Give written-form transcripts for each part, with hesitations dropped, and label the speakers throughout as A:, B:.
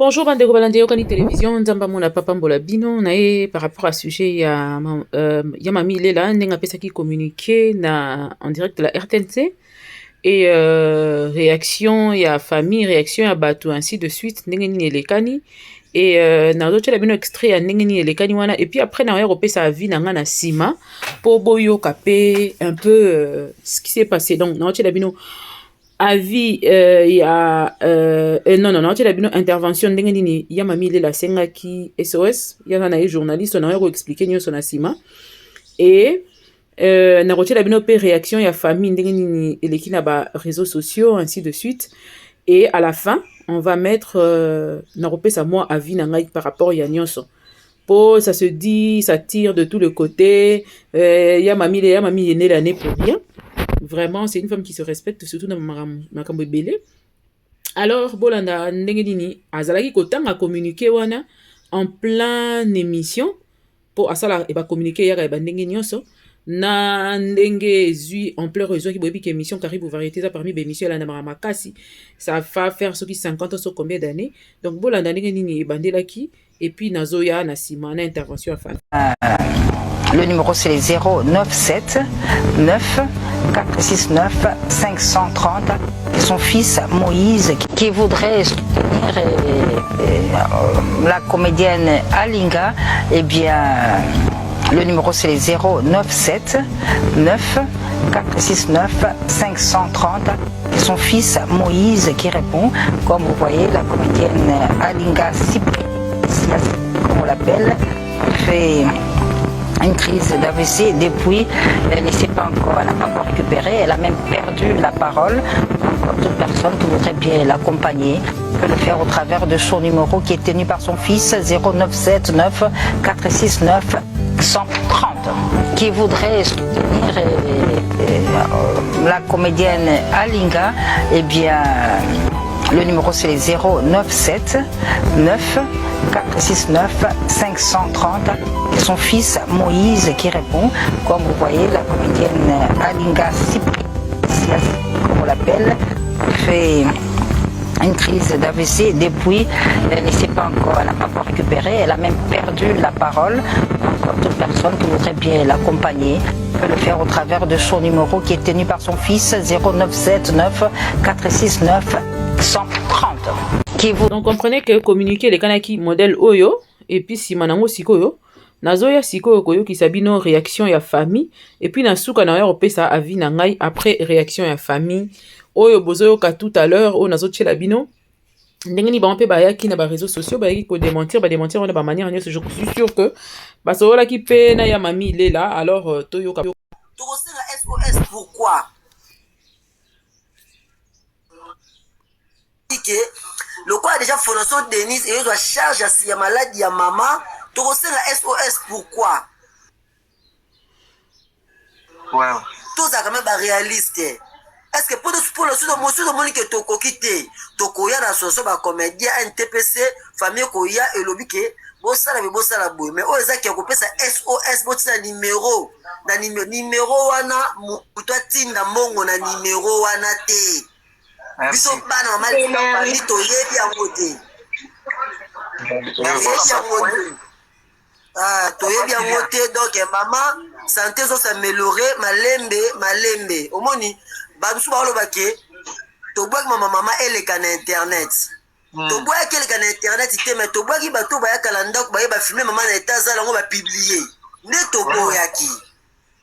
A: Bonjour, bande de Robalandi, Yokani Télévision, Nzamba Mona Papa Mbola Bino, nae par rapport à ce sujet, il y a Mami Lela, Ndenga Pesa qui communiqué en direct de la RTNC, et réaction, il y a famille, réaction, il y a Batou, ainsi de suite, Ndengeni Elekani, et na d'autres, il y a bien extrait à Ndengeni Elekani, wana, et puis après, na Europe, ça a vu, na na Sima, pour Boyo Kapé, un peu ce qui s'est passé. Donc, na d'autres, il y a bien avis il y a non tu as une intervention ndenge nini ya mami la senga ki SOS ya na journaliste on a expliqué nyo son asima et na rotia bino pe réaction ya famille ndenge nini eleki na ba réseaux sociaux ainsi de suite et à la fin on va mettre na repesa moi avis na ngai par rapport ya nyonso po ça se dit ça tire de tous les côtés ya mami yene l'année pour rien. Vraiment, c'est une femme qui se respecte, surtout dans Makambo Belé. Alors, Bolanda Ndengedini, Azalaki Kotang a communiqué wana en plein émission pour Asala et ba communiquer yara et ba Ndengenyoso. Na Ndenge Zui en plein réseau qui boit que émission Caribou Variété ça parmi les émissions la Namamakasi. Ça va faire ce qui 50 ans sur combien d'années. Donc, Bolanda Ndengedini et Bandelaki. Et puis, Nazoya, Nasima, na intervention à fan.
B: Le numéro c'est 097 9 469 530. Son fils Moïse qui voudrait soutenir la comédienne Alinga. Eh bien, le numéro c'est 097 9 469 530. Son fils Moïse qui répond. Comme vous voyez, la comédienne Alinga comme on l'appelle, fait une crise d'AVC depuis, elle ne sait pas encore, elle n'a pas encore récupéré, elle a même perdu la parole. Comme toute personne qui voudrait bien l'accompagner peut le faire au travers de son numéro qui est tenu par son fils 0979 469 130 qui voudrait soutenir la comédienne Alinga. Eh bien, le numéro c'est 097 9 469 530. Son fils Moïse qui répond. Comme vous voyez, la comédienne Alinga comme on l'appelle, fait une crise d'AVC depuis, elle ne sait pas encore, elle n'a pas encore récupéré, elle a même perdu la parole. Comme toute personne qui voudrait bien l'accompagner peut le faire au travers de son numéro qui est tenu par son fils 0979 469 130.
A: Donc comprenez que communiquer les kanaki modèle Oyo et puis si manango sikoyo nazoya sikoyo koyo ki sabino réaction ya famille et puis nasuka na yo pesa avis na ngai après réaction ya famille Oyo bozoyo ka tout à l'heure o nazo tchela bino ndenge ni ba mpe ba yaki na ba réseaux sociaux ba yaki ko démentir on a ba manière je suis sûr que ba sola ki pe na ya mami il est là alors toyo ka
C: to kosela SOS pourquoi que le quoi déjà fondation Denise et doit charge à maladie ya maman to kosela SOS pourquoi
D: ouais
C: tout ça quand même ba réaliste. Est-ce que pour le sud de monde que toko quitté toko ya na soso ba comédien NTPC famille ko ya elobi ke bo sala boy mais o ezaki ko pesa SOS bo tina numéro wana muto atinda mbongo na numéro wana te biso bana mali ba to yebi yango te toyebi yango te donc maman santé zo s'améliorer malembe omoni babisu baloba ke tobwaki mama eleka na internet tobwaki eleka na internet te mais tobwaki bato bayakala ndako baye bafilme mama na état azala yango bapublie nde toboyaki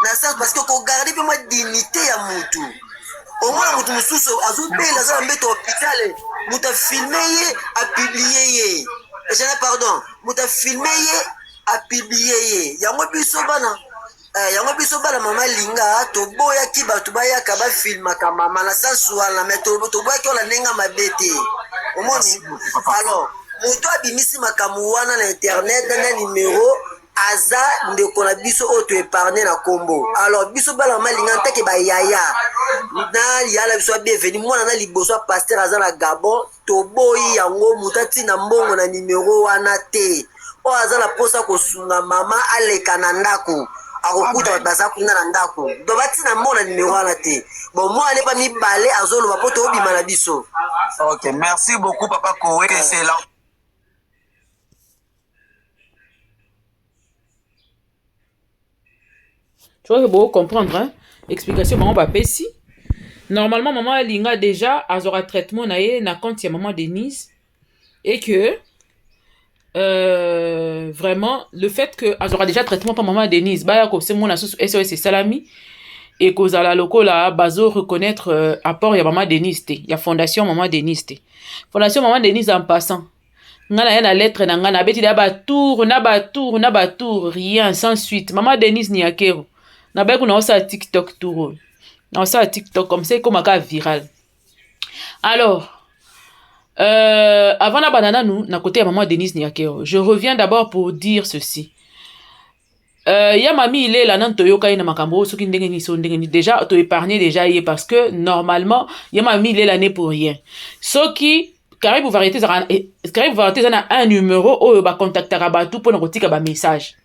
C: na sens parce que kogarde mpe mwa dignité ya mutu omona mutu mosusu azobela aza na mbeto hôpital mutu afilme ye apublie ye pardon mutu afilme ye apublie ye yango biso bana mama linga toboyaki bato bayaka bafilmaka mama na sansu wana mais toboyaki ola ndenge mabe te omoni alors moto abimisi makambo wana na internet na numéro aza ndeko na biso oyo toépargne na kombo alors biso bana mama linga nteke bayaya na yala biso abienveni mwana na liboso ya paster aza na Gabon toboyi yango moto atina mbongo na numéro wana te oyo aza na posa kosunga mama aleka na ndako akokuta bato baza kuna na ndako do batina mbongo na numéro wana te bon moi ale pa mibale azoloba po tobima na biso.
D: Ok, merci beaucoup Papa Koé, c'est là.
A: crois que vous comprendre, hein? Explication, maman va ici. Normalement, maman Alinga déjà, azora traitement na compte ya maman Denise. Et que, vraiment, le fait que azora déjà traitement par maman Denise, bah, c'est mon associé SOS Salami. Et que la loco là, bazo reconnaître apport ya maman Denise, ya fondation maman Denise. Fondation maman Denise en passant. Ngana ya na lettre na ngana beti da ba tour, rien sans suite. Maman Denise ni akero. Na ba kuna osa TikTok tour. Na osa TikTok comme c'est comme aka viral. Alors, avant la banana nous, na côté ya maman Denise ni akero. Je reviens d'abord pour dire ceci. Ya mami il est là nan toyoka ina makambo soki ndenge ni so ndenge ni déjà to épargner déjà yé parce que normalement ya mami il est là né pour rien. Soki Caribou Variété zana un numéro où ba contactera ba tout pour na kotika ba message.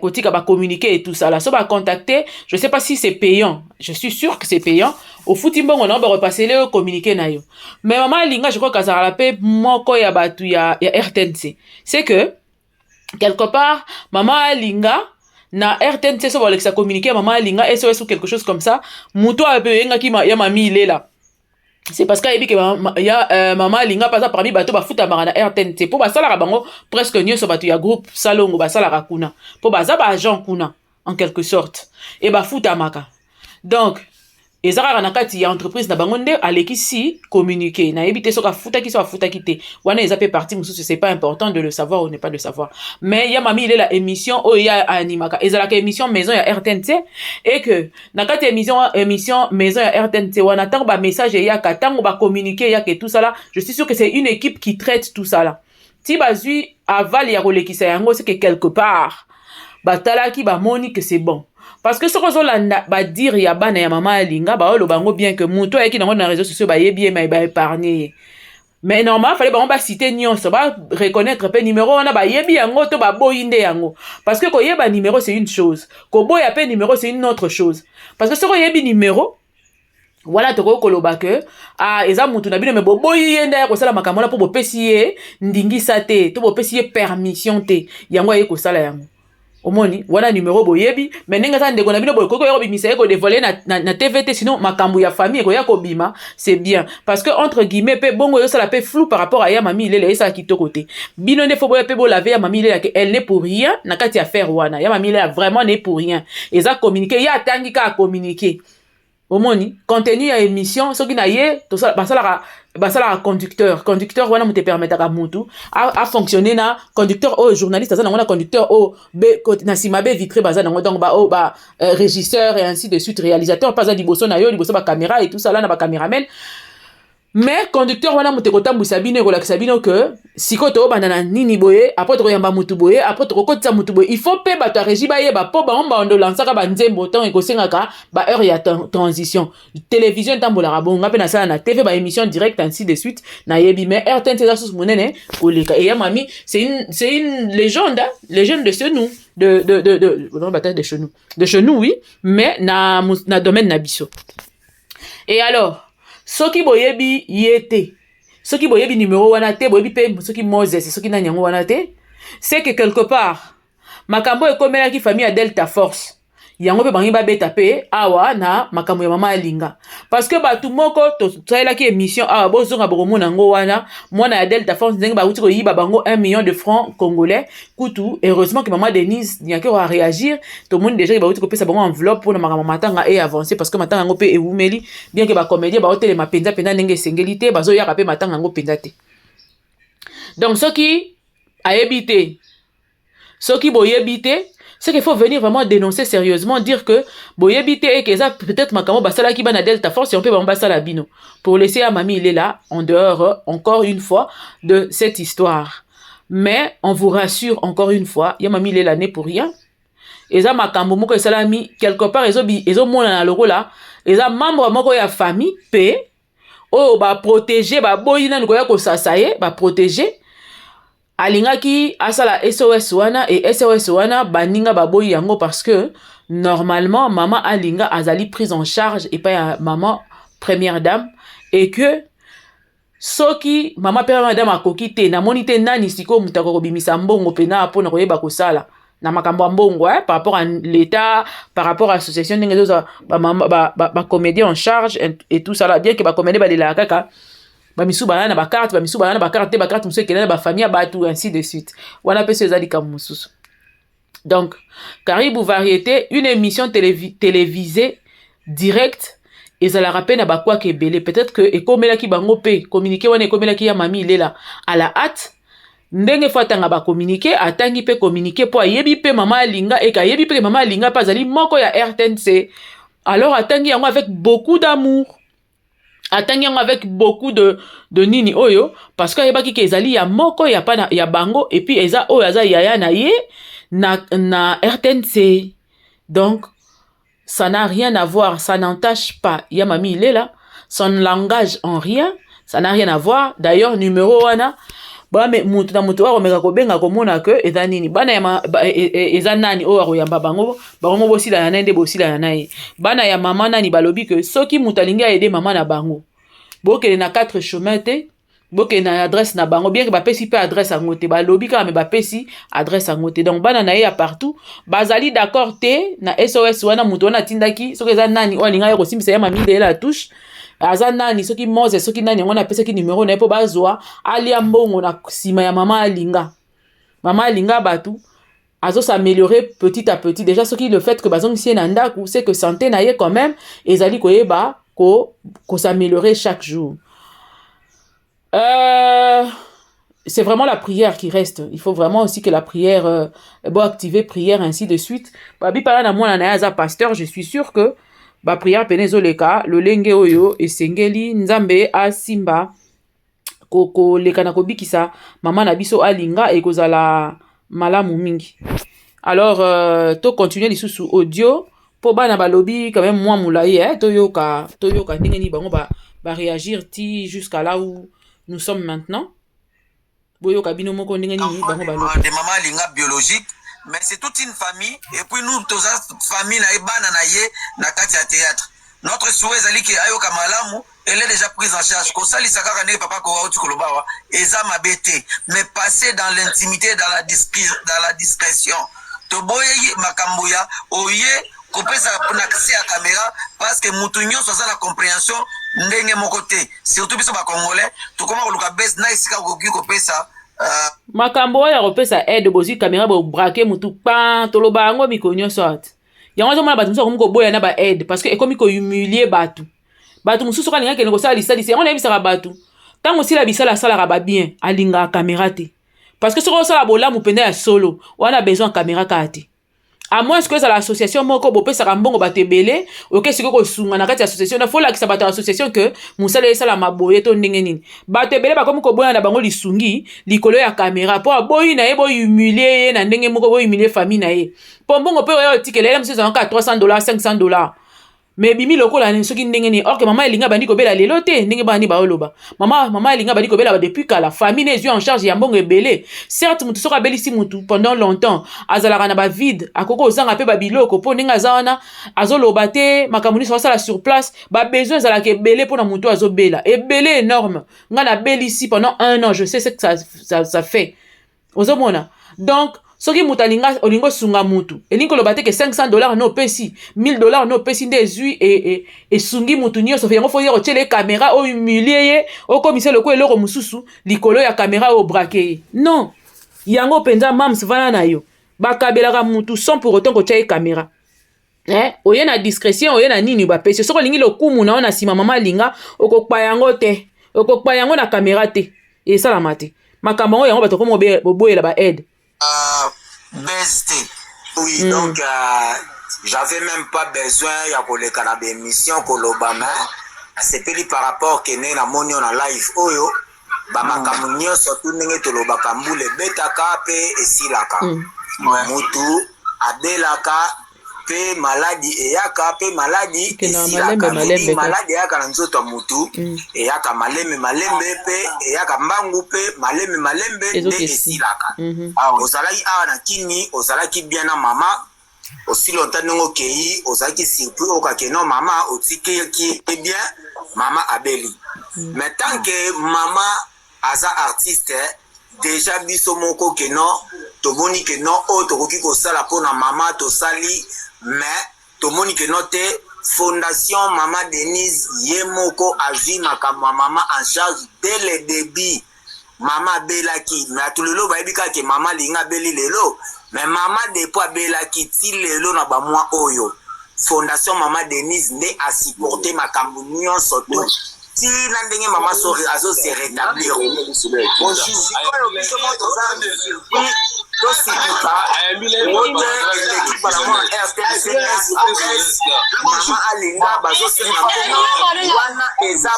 A: Kotika ba communiquer et tout ça là. So ba contacter, je sais pas si c'est payant. Je suis sûr que c'est payant. Au footimbongo on va repasser le communiquer na yo. Mais maman linga je crois que ça la paix moko ya batu ya RTNC. C'est que quelque part, maman Alinga, na RTNC, so va communiquer, maman Alinga, SOS ou quelque chose comme ça, mouto a peu ya mami il est là. C'est parce qu'il y a maman Alinga, pas ça parmi bateau, ba futa marana RTNC. Pour ba sala bango, presque nyo so batu ya groupe, salongo, ba sala rakuna. Pour ba za ba agent kuna, en quelque sorte. Et ba futa maka. Donc, ezara na kati ya entreprise na bangonde aleki si communiquer na ebité soka futa kité wana ezape parti mususu c'est pas important de le savoir ou ne pas le savoir mais ya mami il est la émission o ya animaka ezala ka émission maison ya RTNC et que na kati émission maison ya RTNC wana tango ba message ya tango ba communiquer ya que tout ça là je suis sûr que c'est une équipe qui traite tout ça là ti bazui aval ya kolekisa yango c'est que quelque part batalaki ba moni que c'est bon. Parce que ce que va dire ya bana ya maman Alinga ba lo bango bien que muto ya ki dans les réseaux sociaux ba yebi mais ba épargner. Mais normalement fallait ba on ba citer nyonso ba reconnaître pe numéro on a ba yebi yango to ba boyinde yango. Parce que ko yeba numéro c'est une chose, ko boya pe numéro c'est une autre chose. Parce que ce ko yebi numéro voilà to ko koloba que eza mutu na bino me boyinde ko sala makamona po bo pesier ndingisa te to bo pesier permission te yango ye ko sala yango. Omoni wana numéro boyebi mais nenga sa ndeko na bino boyeko ko bimisa ko dévoiler na TVT sinon makambu ya famille ko ya ko bima c'est bien parce que entre guillemets pe bongo yo ça la pe flou par rapport à ya mami il est ça qui to côté bino ne faut boya pe bo laver ya mami il est elle n'est pour rien na kati affaire wana ya mami il est vraiment n'est pour rien et ça communiquer ya tangi ka communiquer omoni contenu ya émission soki na ye to ça basala conducteur wana mu te permettre à mutu a fonctionner na conducteur au journaliste ça na conducteur au na sima be vitré baza na donc ba régisseur et ainsi de suite réalisateur pas za liboso na yo liboso ba caméra et tout ça là na ba caméraman mais conducteur wana mu te kotambwisa bino ko lakisa bino que siko to banana nini boye après to yamba mutu boye après to kokotisa mutu boye il faut pe bato régie ba yeba po ba on ndo lansaka ba nzembo temps e ko sengaka ba heure ya transition télévision tambola rabonga pe na sala na TV ba émission direct ainsi de suite na yebi mais RTNC za sous monene ko leka et ya mami c'est une légende de chez nous non bataille de chez nous oui mais na domaine na biso et alors soki boyebi yete soki boyebi numéro wana te boyebi pe soki Moses soki na nyango wana te c'est que quelque part makambo ekomela ki famille ya Delta Force yango pe bangi ba beta pe awa na makambo ya mama Alinga parce que batu moko to tsaela ki émission awa bozonga bokomona ngo wana mwana ya Delta Force ndenge ba uti ko yiba bango 1 million de francs congolais kutu heureusement que maman Denise nyake va réagir tout le monde déjà ba uti ko pesa bango enveloppe pour na makambo matanga et avancer parce que matanga ngo pe ewumeli bien que ba comédien ba hôtel ma penza ndenge sengelité bazo yaka pe matanga ngo penza te donc soki ayebite soki boyebite c'est qu'il faut venir vraiment dénoncer sérieusement, dire que boyebite et que ça peut-être makamo basala ki bana Delta Force et on peut bambasa la bino pour laisser à mamie il est là en dehors encore une fois de cette histoire. Mais on vous rassure encore une fois, ya mamie il est là né pour rien. Et ça makambo moko salami quelque part ezo mona na logo là, et ça membre moko ya famille pe oh ba protéger ba boyina ngo ya ko sasaye ba protéger alingaki asala SOS wana et SOS wana baninga baboyi yango parce que normalement maman Alinga azali prise en charge et pas maman première dame et que soki maman première dame akoki te na monite nani siko mutako bimisa mbongo pena pona koyeba kosala na makambo ya mbongo par rapport à l'état, par rapport à l'association ndenge ezoza bacomédien en charge et tout ça là, bien que bacomédien balelaka kaka bamisu balala na bakarte, bamisu balala na bakarte te bakarte mosusu ekende na bafamille ya bato ainsi de suite, wana mpe so eza likambo mosusu. Donc Caribou Variété, une émission télévisée directe ezalaka mpe na bakwaka ebele, peut-être que ekomelaki bango mpe communiqué wana ekomelaki ya mami ilela à la hâte, ndenge fo atanga bacommuniqué atangi mpe communiqué mpo ayebi mpe mama alinga eka ayebi mpe mama alinga mpe azali moko ya RTNC. Alors atangi yango avec beaucoup d'amour, atangi yango avec beaucoup de nini oyo, parce que ayebaki ke ezali ya moko ya pa ya bango, et puis eza oyo aza yaya na ye na RTNC. Donc ça n'a rien à voir, ça n'entache pas ya mami ilela, son langage en rien, ça n'a rien à voir. D'ailleurs numéro wana bame mutu na mutu wako meka kobenga komona ke eza nini bana ya eza nani oyo akoyamba bango bosila na nende bosila na ye bana ya mama nani balobi ke soki mutu alingi aide mama na bango bokele na 4 chemin te, bokele na adresse na bango, bien que bapesi pe adresse yango te, balobi kaka me bapesi adresse yango te. Donc bana na ye ya partout bazali d'accord te na SOS wana mutu wana tindaki soki eza nani oyo alinga ye kosimbisa ya mami de la touche aza nani soki Mose soki nani yango napesaki numéro na ye mpo bazwa alia mbongo na nsima ya mama alinga batu azo s'améliorer petit à petit. Déjà soki le fait que bazongisi ye na ndaku c'est que santé na ye quand même ezali koyeba ko s'améliorer chaque jour. C'est vraiment la prière qui reste. Il faut vraiment aussi que la prière bon activer prière ainsi de suite. Babi pala na mwana na ye aza pasteur, je suis sûr que ba prière penezoleka lolenge oyo esengeli nzambe asimba koko leka na kobikisa mama na biso alinga ekozala malamu mingi. Alors to continuer lisusu audio po bana balobi quand même moi moulaye toyoka ndenge ni bango ba réagir ti jusqu'à là où nous sommes maintenant. Boyoka bino moko ndenge ni bango balobi
C: de mama alinga biologique. Mais c'est toute une famille, et puis nous, tous famille, na kati ya théâtre. Notre souhait, c'est que Ayo Kamalamu, elle est déjà prise en charge. Comme ça, l'Isaka Kane, papa Kowa Tukolobawa, Eza Mabete, mais passer dans l'intimité, dans la discrétion. Toboye Makamboya, Oye, couper sa accès à caméra, parce que Moutounion, soit la compréhension, ndenge mon côté. Surtout, biso ba Congolais, tout comment on l'a baisse, na isika Gogi, couper ça.
A: Makambo ya kopesa aide bozi caméra bo braquer mutu pan toloba yango mikonyo soit yango zo mona batu musu ko boya na ba aide parce que ekomi ko humilier batu mususu kalinga kene ko sala lisali yango na bisaka batu tango sila bisala sala ba bien alinga caméra te parce que soko sala bola mu penda ya solo wana besoin caméra kati à moins que ça l'association moko bopesaka mbongo bato ebele oke siko kosunga na kati ya association na faut lakisa bato ya association que musala esala maboye to ndenge nini bato ebele bakomi koboya na bango lisungi likolo ya caméra po aboyi na ye boyi humilier ye na ndenge moko boyi humilier famille na ye po mbongo pe oyo tikelele mse zanaka $300 $500 mais bimi lokola ne soki ndenge ni or que maman elinga bandi kobela lelo te ndenge bandi baoloba maman elinga bandi kobela depuis que la famille n'est en charge ya mbongo ebele. Certes mutu soka belisi mutu pendant longtemps azalaka na ba vide akoko ozanga pe ba biloko po ndenge azana azoloba te makamuni so sala sur place ba besoin ezalaka ebele po na mutu azobela ebele énorme nga na belisi pendant 1 an, je sais ce que ça fait ozomona. Donc soki mutu alinga olingo sunga mutu elingo loba te ke $500 no pesi $1000 no pesi nde ezui et sungi mutu nyonso fe yango fo yero tele caméra o humilier ye o komise loko eloko mususu likolo ya caméra o braquer ye non yango penza mams vana na yo bakabelaka mutu sans pour autant ko tia caméra oye na discrétion oye na nini ba pesi soko lingi lokumu na ona sima mama linga okokpa yango te okokpa yango na caméra te et ça la mate makambo yango bato ko boboyela ba aide.
C: BST. Oui, donc j'avais même pas besoin de les canabes émission Kolobama. C'est peli par rapport que né na moni on live oyo ba makamunyo surtout ndenge toloba kambule betaka pe esilaka. Mutu adelaka pe maladie eyaka pe maladie esilaka. Maladie eyaka na nzoto mutu eyaka malembe pe eyaka mbangu pe malembe nde esilaka. Ozalaki awa na kini ozalaki bien na mama aussi longtemps ndenge okei ozalaki surpris okake no mama otikeki bien mama abeli. Mais tant que mama aza artiste déjà biso moko ke no tomoni ke non oyo tokoki kosala mpona mama tosali mais tomoni ke non te fondation mama Denise ye moko azwi makambo ya mama en charge dès le début mama abelaki mais tout lelo bayebi kaka ke mama alingi abeli lelo mais mama depo abelaki ti lelo na bamwa oyo fondation mama Denise nde asupporte makambo nyonso to ti na ndenge mama azo se rétablir bonjour biso mo toza tosikuka ote l'équipe balamwa RTNC SOS mama alinga bazosenga mbongo wana eza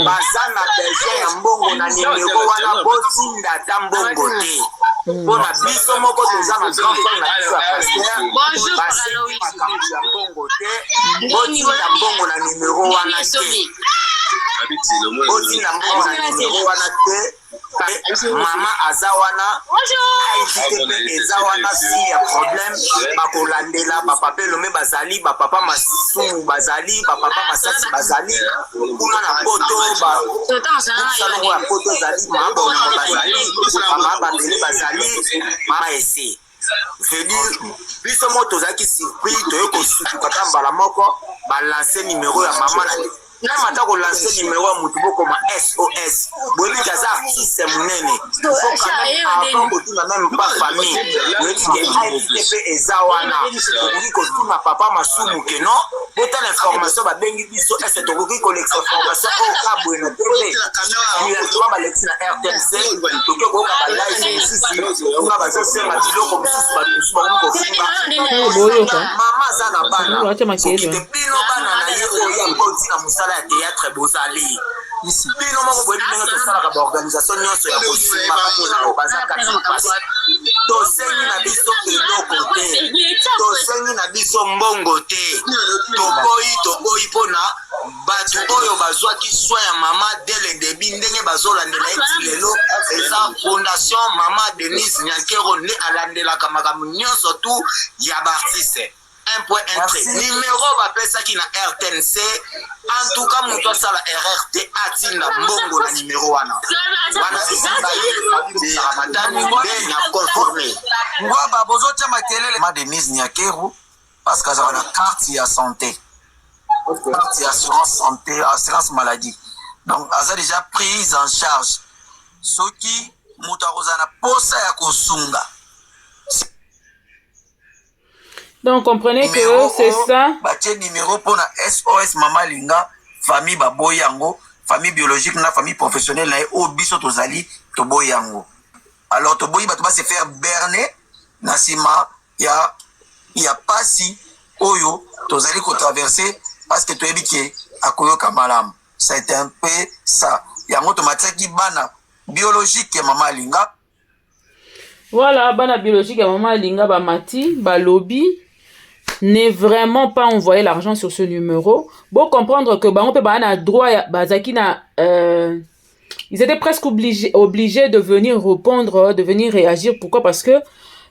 C: baza na besoin ya mbongo na nimero wana botinda ata mbongo te mpona biso moko toza na grand frère na biso ya paster basengi makambo ya mbongo te botinda mbongo na nimero wana te botinda mbongo na nimero wana te mama aza wana aitike mpe eza wana si ya problème bakolandela bapapa elome bazali bapapa masumu bazali bapapa masasi bazali kuna na poto salongo ya poto ezali mabongo bazali mama bandele bazali mama ese veut biso mo tozalaki surpris toye kosutuka ta mbala moko balanse nimero ya mama na mata kolanse nimero ya mutu bokoma SOS boyebi kaza artiste monene faut quand même avant kotuna même pas famille boyebi ke aitike mpe eza wana tokoki kotuna papa masumu ke non botala information babengi biso ese tokoki kolekisa information oyo ka boye na tv directement balekisi na RTNC tokoki koyoka balive mosusu nga bazosenga biloko mosusu bato mosusu bakoki kofinga mama aza na bana okite bino bana na ye oyo ya kotina mosala ya théâtre bozali bino moko boyebi ndenge tosalaka baorganisation nyonso ya kosima bamona oyo baza kati mpasi tosengi na biso eloko te tosengi na biso mbongo te toboyi mpona bato oyo bazwaki swa ya mama dès le début ndenge bazolandela eti lelo eza fondation mama Denise Nyakero nde alandelaka makambo nyonso tu ya baartiste 1.1 numéro bapesaki na RTNC en tout cas moto asala erreur te atinda mbongo na numéro wana matani nde na conforme
D: ngwaba bozotia makelele ma Denise Nyakero parce que azala na carte ya santé carte ya assurance santé assurance maladie donc aza déjà prise en charge soki moto akozala na posa ya kosunga.
A: Donc, comprenez que c'est ça.
D: Batie numéro pour la SOS Mama Linga, famille Baboyango, famille biologique, na famille professionnelle, na obiso tozali, toboyango. Alors, toboyi va se faire berner, na sima, ya pasi, oyo, tozali ko traverser, parce que tu es biqué, à Koyo Kamalam. C'est un peu ça. Yango tomataki bana biologique, Mama Linga.
A: Voilà, bana biologique, Mama Linga, Bamati, Balobi. N'est vraiment pas envoyer l'argent sur ce numéro. Bon comprendre que on peut pas droit ils étaient presque obligés de venir répondre, de venir réagir. Pourquoi? Parce que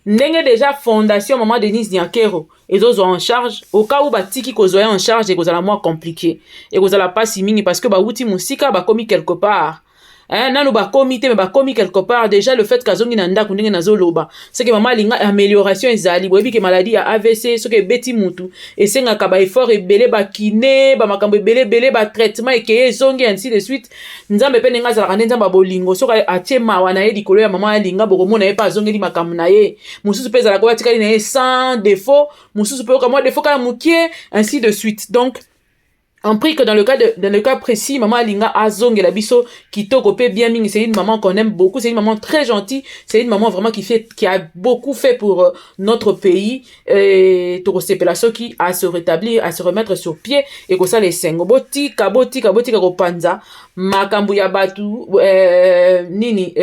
A: n'est déjà fondation Maman Denise Nyakero et ils ont en charge au cas où batiki ko en charge et que ça la moins compliqué et que ça la pas si mini parce que ba outil musika ba commis quelque part. Nanu ba comité mais ba commis quelque part déjà le fait kazongi na ndako ndenge nazoloba c'est que mama linga amélioration ezali boyebi ke maladie ya AVC so ke beti mutu esenga ka ba effort ebele ba kiné ba makambo ebele ba traitement ekeye zongi ainsi de suite nzambe pe nenga zala kanenza ba bolingo so ka atie mawa na ye likolo ya mama linga boko na ye pa zongi li makambo na ye mususu pe zala ko batikali na ye sans défaut mususu pe ka moi défaut ka mukie ainsi de suite. Donc on prie que dans le cas précis, maman Linga Azong et la biso qui tokopé bien ming, c'est une maman qu'on aime beaucoup, c'est une maman très gentille, c'est une maman vraiment qui a beaucoup fait pour notre pays et Torosepelaso qui a se rétablir, à se remettre sur pied et que ça les sengo boti ko panza makambu ya batu nini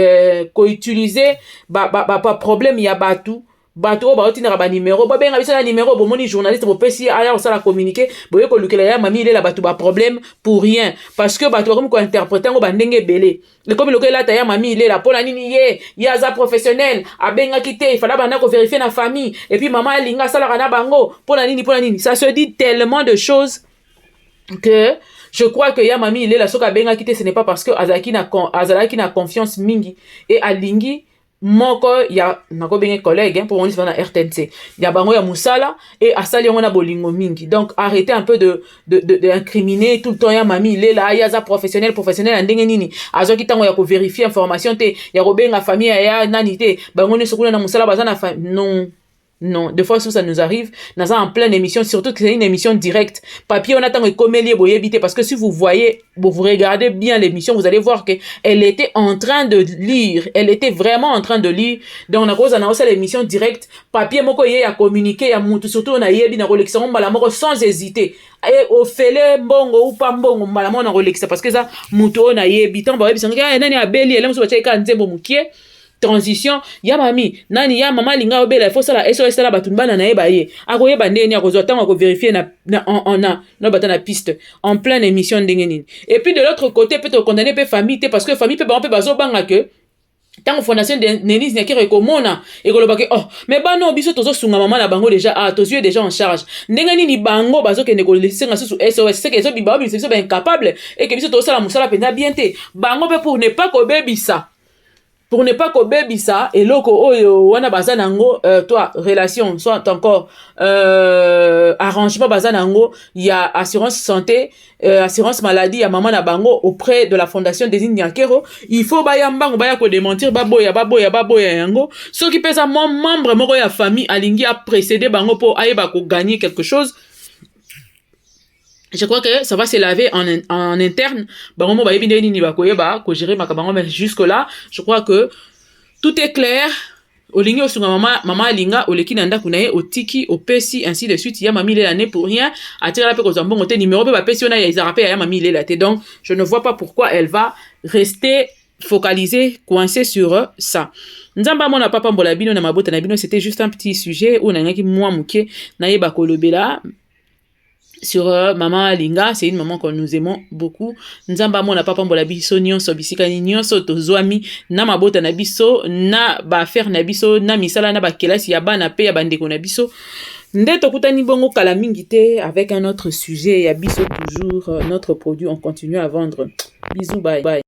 A: ko utiliser ba problème ya batu bato ba otinera ba numéro ba benga biso na numéro bo moni journaliste bo pesi aya osala communiquer boye ko lukela ya mami ile la bato ba problème pour rien parce que bato comme ko interpréter ngo ba ndenge belé le comme lokela ta ya mami ile la pona nini ye aza professionnel abenga kité il fallait bana ko vérifier na famille et puis maman linga sala kana bango pona nini ça se dit tellement de choses que je crois que ya mami ile la soka benga kité ce n'est pas parce que azalaki na confiance mingi et alingi moko ya nako benga collègue hein, pour on na RTNC ya bango ya musala et asali on a bolingo mingi. Donc arrêtez un peu de incriminer tout le temps ya mami il est là ya za professionnel ndenge nini azo kitango ya ko vérifier information te ya ko benga famille ya nani te bango ne sokuna na musala bazana non, des fois ça nous arrive, nous sommes en pleine émission, surtout que c'est une émission directe. Papier, on attend que parce que si vous voyez, vous regardez bien l'émission, vous allez voir qu'elle était en train de lire, elle était vraiment en train de lire. Donc, on a aussi l'émission directe. Papier, moko yé a communiqué, surtout on a yé bien relaxation, sans hésiter. Et au fele mbongo ou pas mbongo, on a relaxé parce que ça, moutou on a yé bitan, bah, nani a beli, elle aime se battre quand nzembo mukie. Transition ya mami nani ya mama linga obela il faut ça la SOS la batumbana na eba ye akoye bandeni akozwa tango ko vérifier na batana piste en pleine émission ndenge nini. Et puis de l'autre côté peut-être condamner pe famille parce que famille peut bazo banga que tant fondation de Nélis n'a kire komona et koloba ke oh mais ba non biso tozo sunga mama na bango déjà tozo déjà en charge ndenge nini bango bazo ke neko laisser sur SOS c'est que zo biba biso ba incapable et que biso tozo sala musala penda bien te bango pe pour ne pas ko bebisa. Pour ne pas que baby ça et loko oyo wana bazanango toi relation soit encore arrangement bazanango il y a assurance santé assurance maladie ya maman na bango auprès de la fondation des Nyakero il faut bayambango baya ko démentir baboya yango ceux qui pèsent mon membre moko ya famille alingi a précédé bango pour ayeba ko gagner quelque chose. Je crois que ça va se laver en interne. Bango ba yebinde ni ba koyeba ko gérer makabango mais jusque là, je crois que tout est clair. Olingi osunga mama linga oleki nanda kunaye otiki opesi ainsi de suite ya mami l'année pour rien atira la pe ko zambongo te numéro pe ba pesi ona ya izarape ya mami la te. Donc je ne vois pas pourquoi elle va rester focalisée coincée sur ça. Nzamba mona papa mbola bino na mabota na bino, c'était juste un petit sujet où nangaki moi muke na yeba kolobela sur maman Linga. C'est une maman que nous aimons beaucoup. Nzamba mona papa mbola biso nyonso bisika nyonso tozwami na mabota na biso na ba faire na biso na misala na ba kelasi ya bana pe ya bandeko na biso nde tokutani bongo kala mingi te avec un autre sujet ya biso toujours notre produit on continue à vendre. Bisous, bye bye.